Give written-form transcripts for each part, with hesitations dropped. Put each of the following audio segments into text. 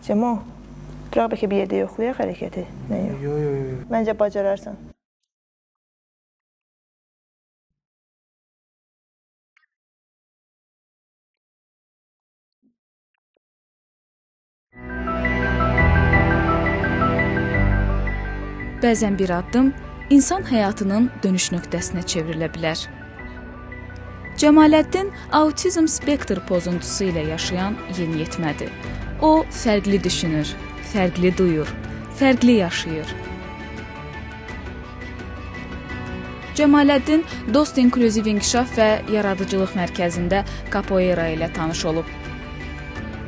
Cemo, bırax bəlkə bir yerdə yoxlayaq hərəkəti. Nə yox? Yox. Məncə bacararsan. Bəzən bir addım insan həyatının dönüş nöqtəsinə çevrilə bilər. Cəmaləddin autizm spektr pozuntusu ilə yaşayan yeniyetmədir. O, fərqli düşünür, fərqli duyur, fərqli yaşayır. Cəmaləddin Dost İnklüziv İnkişaf və Yaradıcılıq Mərkəzində kapoeira ilə tanış olub.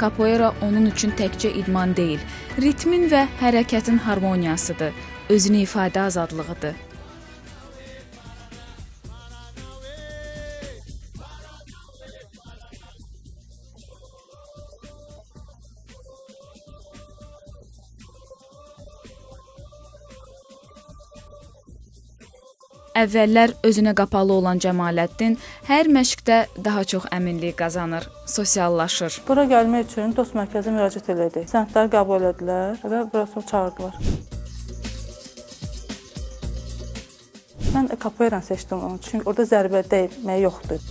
Kapoeira onun üçün təkcə idman deyil, ritmin və hərəkətin harmoniyasıdır, özünü ifadə azadlığıdır. Əvvəllər özünə qapalı olan Cəmaləddin hər məşqdə daha çox əminlik qazanır, sosiallaşır. Bura gəlmək üçün Dost mərkəzinə müraciət elədi. Sənədləri qəbul elədilər və burası çağırdılar. Mən kapoeiranı seçdim onu, çünki orada zərbə dəymək yoxdur.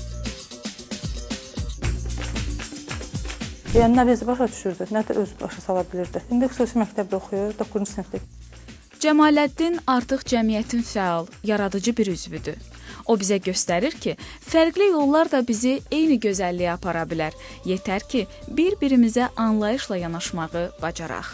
Yəni nə bizi başa düşürdü, nə də özü başa sala bilirdi. İndi xüsusi məktəbdə oxuyur, 9-cu sinifdə. Cəmaləddin artıq cəmiyyətin fəal, yaradıcı bir üzvüdür. O bizə göstərir ki, fərqli yollar da bizi eyni gözəlliyə apara bilər. Yetər ki, bir-birimizə anlayışla yanaşmağı bacaraq.